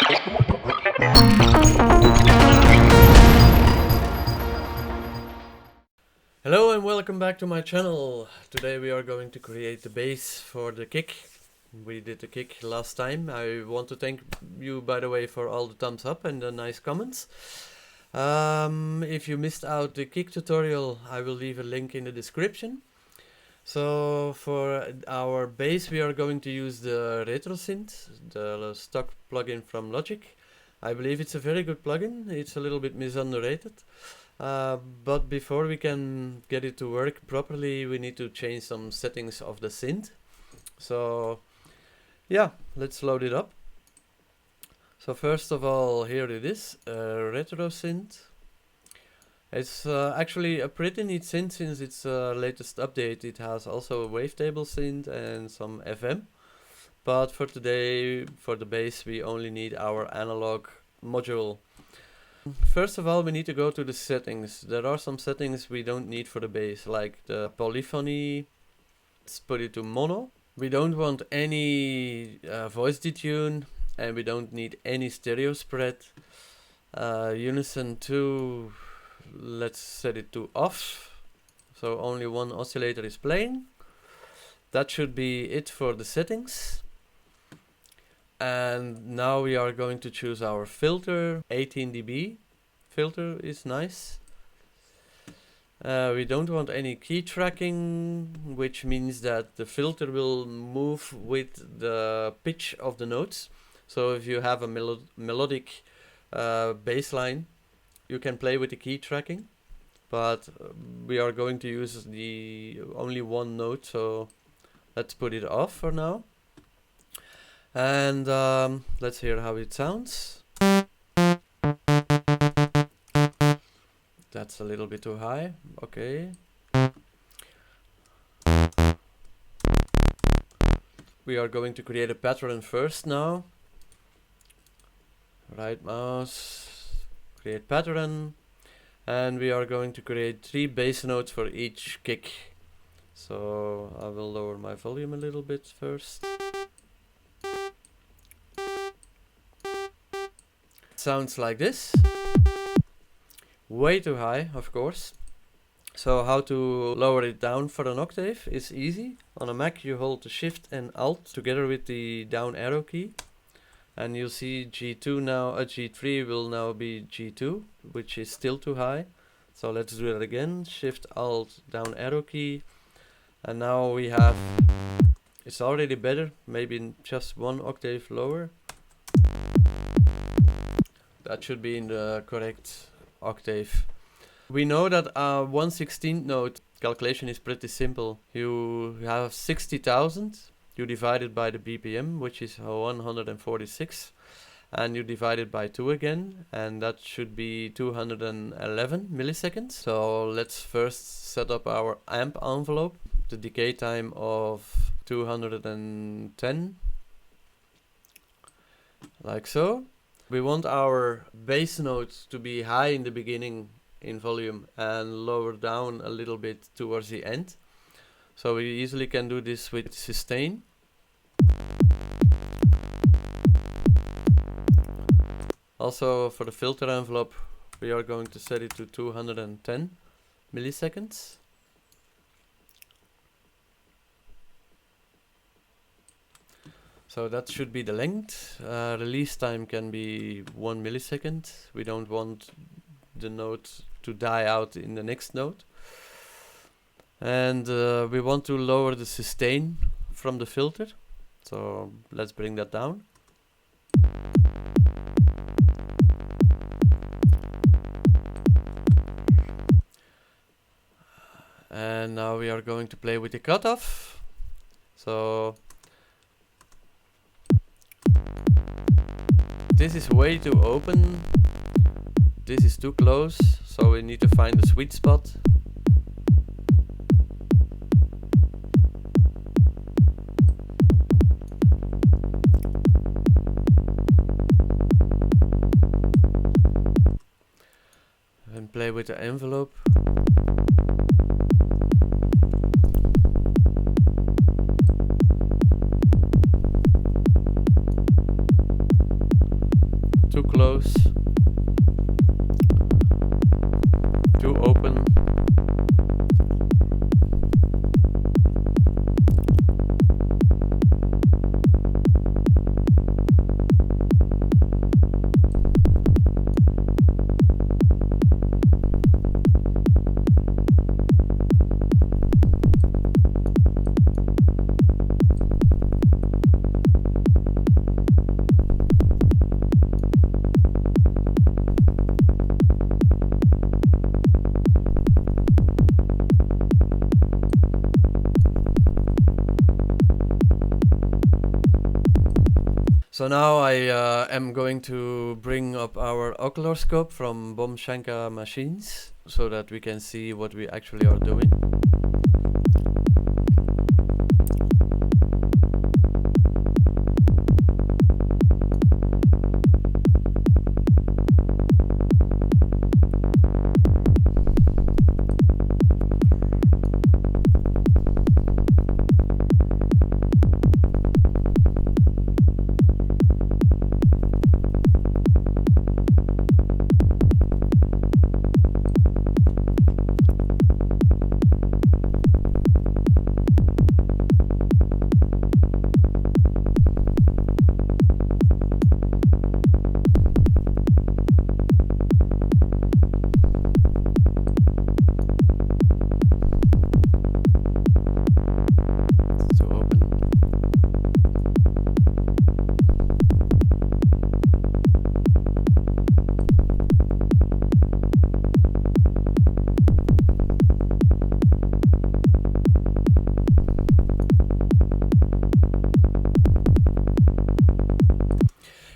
Hello and welcome back to my channel. Today we are going to create the bass for the kick. We did the kick last time. I want to thank you, by the way, for all the thumbs up and the nice comments. If you missed out the kick tutorial, I will leave a link in the description. So for our bass we are going to use the Retro Synth, the stock plugin from Logic. I believe it's a very good plugin. It's a little bit misunderrated. But before we can get it to work properly, we need to change some settings of the synth. So yeah, let's load it up. So first of all, here it is, Retro Synth. It's actually a pretty neat synth since its latest update. It has also a wavetable synth and some FM. But for today, for the bass, we only need our analog module. First of all, we need to go to the settings. There are some settings we don't need for the bass, like the polyphony. Let's put it to mono. We don't want any voice detune, and we don't need any stereo spread. Unison 2, let's set it to off, so only one oscillator is playing. That should be it for the settings. And now we are going to choose our filter. 18 dB filter is nice. We don't want any key tracking, which means that the filter will move with the pitch of the notes. So if you have a melodic bass line, you can play with the key tracking, but we are going to use the only one note, so let's put it off for now. And let's hear how it sounds. That's a little bit too high. Okay. We are going to create a pattern first now. Right mouse, create pattern. And we are going to create 3 bass notes for each kick. So I will lower my volume a little bit first. Sounds like this. Way too high, of course. So how to lower it down for an octave is easy. On a Mac you hold the Shift and Alt together with the down arrow key, and you'll see G2 now, G3 will now be G2, which is still too high. So let's do that again. Shift Alt down arrow key, and now we have, it's already better, maybe just 1 octave lower. That should be in the correct octave. We know that a 1/16 note calculation is pretty simple. You have 60,000, you divide it by the BPM, which is 146, and you divide it by 2 again, and that should be 211 milliseconds. So let's first set up our amp envelope, the decay time of 210, like so. We want our bass notes to be high in the beginning in volume and lower down a little bit towards the end. So we easily can do this with sustain. Also for the filter envelope we are going to set it to 210 milliseconds. So that should be the length. Release time can be 1 millisecond. We don't want the note to die out in the next note. And we want to lower the sustain from the filter. So let's bring that down. And now we are going to play with the cutoff. So this is way too open, this is too close, so we need to find the sweet spot. And play with the envelope. too close, too open. So now I am going to bring up our oscilloscope from Bomshanka machines so that we can see what we actually are doing.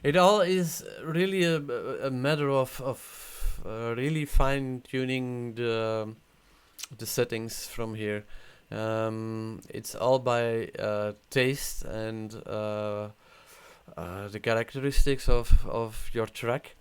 It all is really a matter of really fine tuning the settings from here. It's all by taste and the characteristics of your track.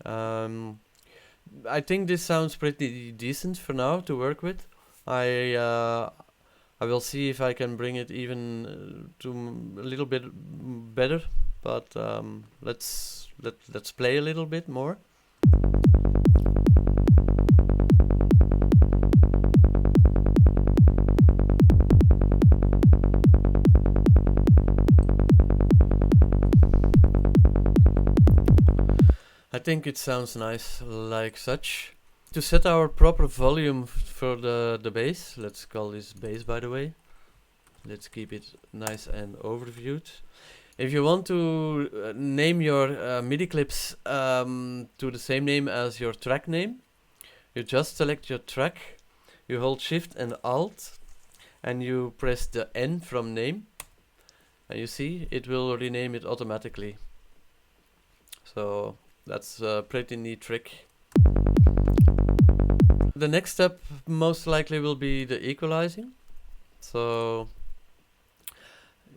I think this sounds pretty decent for now to work with. I will see if I can bring it even to a little bit better. But let's play a little bit more. I think it sounds nice like such. To set our proper volume for the bass, let's call this bass by the way. Let's keep it nice and overviewed. If you want to name your MIDI clips to the same name as your track name, you just select your track, you hold Shift and Alt, and you press the N from name, and you see it will rename it automatically. So that's a pretty neat trick. The next step most likely will be the equalizing. So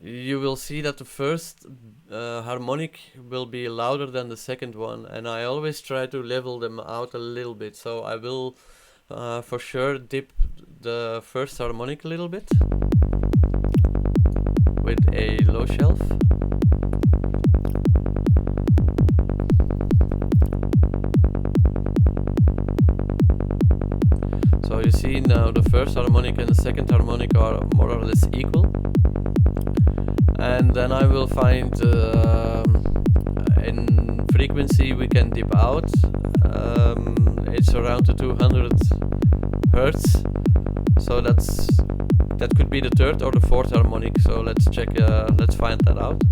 you will see that the first harmonic will be louder than the second one, and I always try to level them out a little bit. So I will for sure dip the first harmonic a little bit with a low shelf. So you see now the first harmonic and the second harmonic are more or less equal. And then I will find in frequency we can dip out. It's around the 200 Hertz. So that could be the third or the fourth harmonic. So let's check. Let's find that out.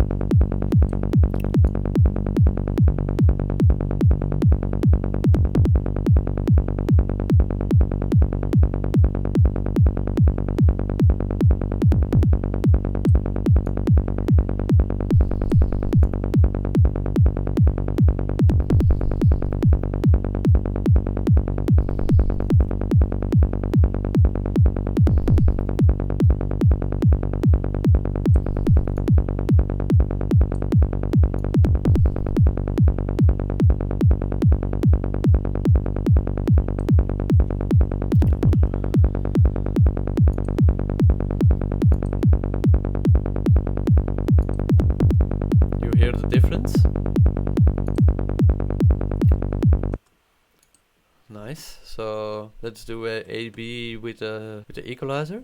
nice. So let's do a A/B with the equalizer.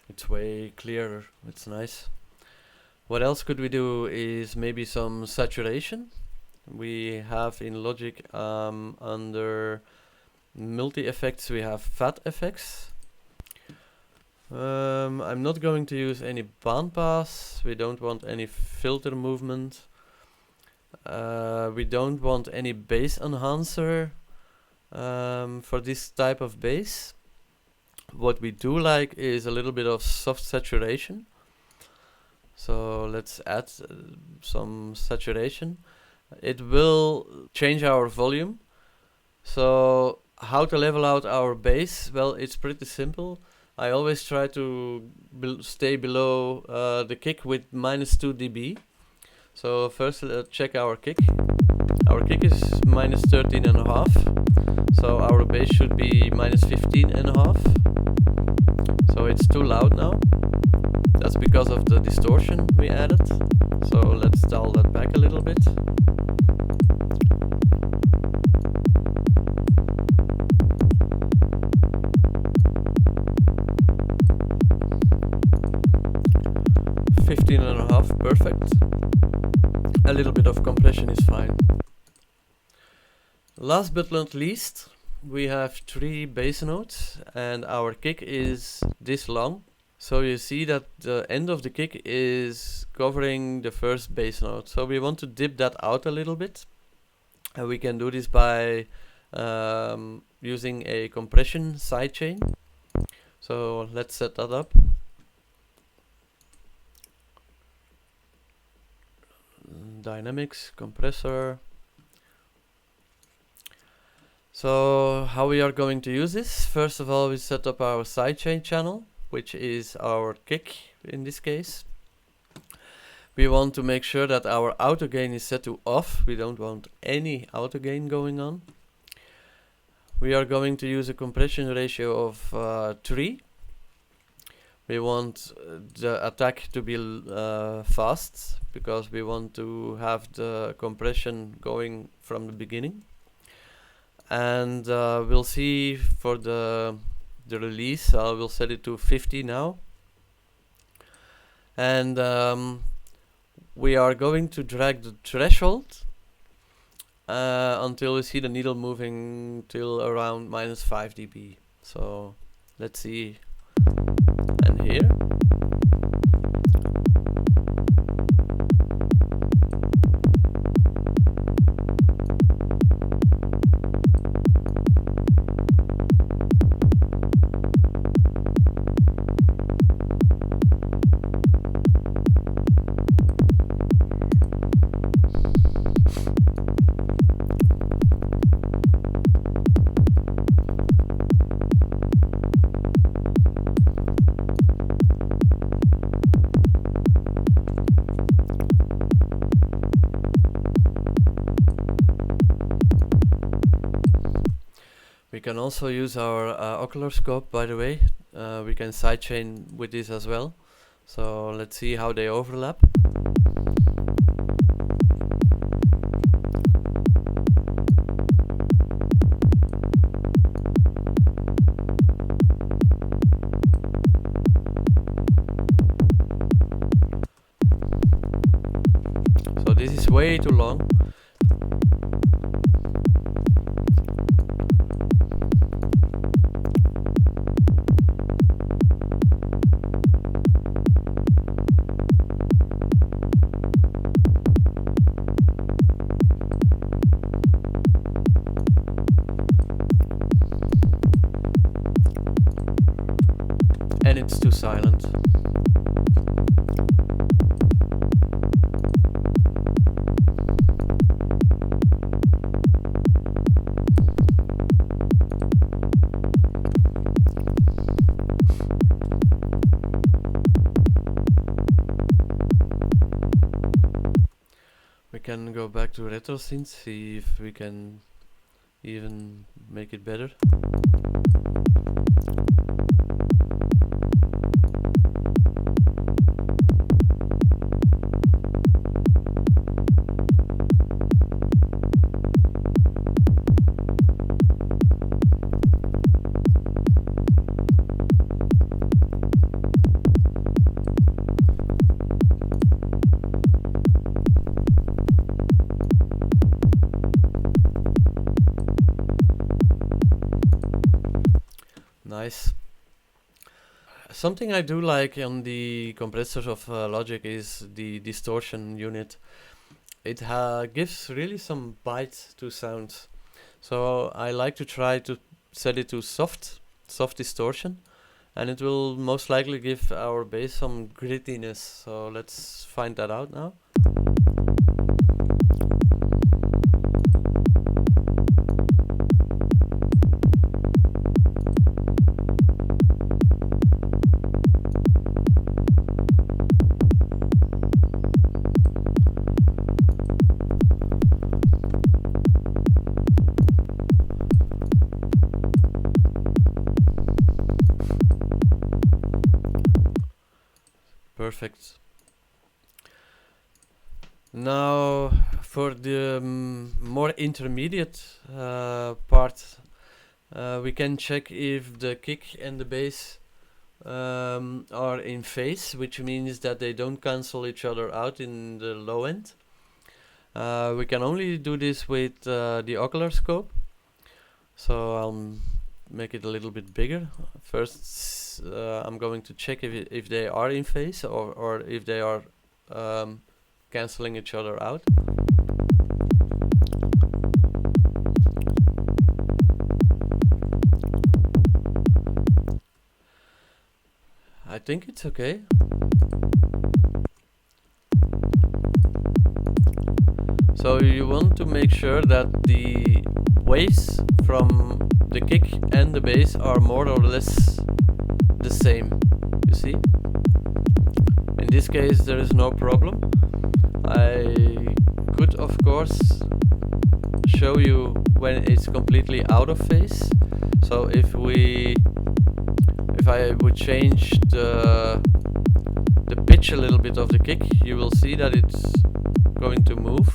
It's way clearer. It's nice. What else could we do is maybe some saturation. We have in Logic under multi-effects we have fat effects. I'm not going to use any bandpass. We don't want any filter movement. We don't want any bass enhancer for this type of bass. What we do like is a little bit of soft saturation. So let's add some saturation. It will change our volume. So how to level out our bass? Well, it's pretty simple. I always try to stay below the kick with -2 dB. So first let's check our kick. Our kick is -13.5. So our bass should be -15.5. So it's too loud now. That's because of the distortion we added. So let's dial that back a little bit. $15.5, perfect. A little bit of compression is fine. Last but not least, we have 3 bass notes and our kick is this long. So you see that the end of the kick is covering the first bass note. So we want to dip that out a little bit. And we can do this by using a compression sidechain. So let's set that up. Dynamics, compressor. So how we are going to use this? First of all, we set up our sidechain channel, which is our kick in this case. We want to make sure that our auto gain is set to off. We don't want any auto gain going on. We are going to use a compression ratio of 3. We want the attack to be fast because we want to have the compression going from the beginning. And we'll see for the release. I will set it to 50 now. And we are going to drag the threshold until we see the needle moving till around -5 dB. So let's see. And here. We can also use our ocular scope, by the way. We can sidechain with this as well. So let's see how they overlap. So this is way too long. And it's too silent. We can go back to retro synth, see if we can even make it better. nice. Something I do like on the compressors of Logic is the distortion unit. It gives really some bite to sounds. So I like to try to set it to soft distortion, and it will most likely give our bass some grittiness. So let's find that out now. Perfect. Now for the more intermediate part, we can check if the kick and the bass are in phase, which means that they don't cancel each other out in the low end. We can only do this with the ocular scope, so I'll make it a little bit bigger. First, I'm going to check if they are in phase or if they are cancelling each other out. I think it's okay. So you want to make sure that the waves from the kick and the bass are more or less the same, you see? In this case there is no problem. I could of course show you when it's completely out of phase. So if I would change the pitch a little bit of the kick, you will see that it's going to move.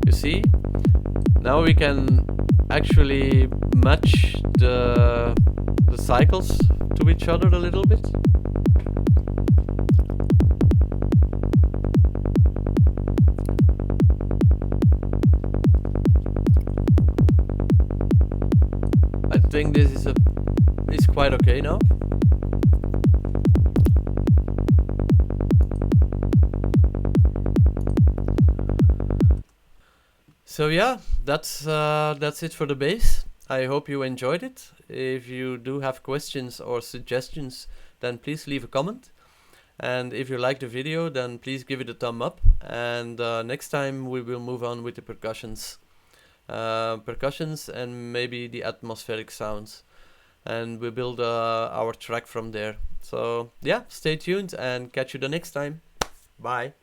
You see? Now we can actually match the cycles to each other a little bit. I think this is quite okay now. So yeah, that's it for the bass. I hope you enjoyed it. If you do have questions or suggestions, then please leave a comment. And if you like the video, then please give it a thumb up. And next time we will move on with the percussions. Percussions and maybe the atmospheric sounds. And we build our track from there. So yeah, stay tuned and catch you the next time. Bye.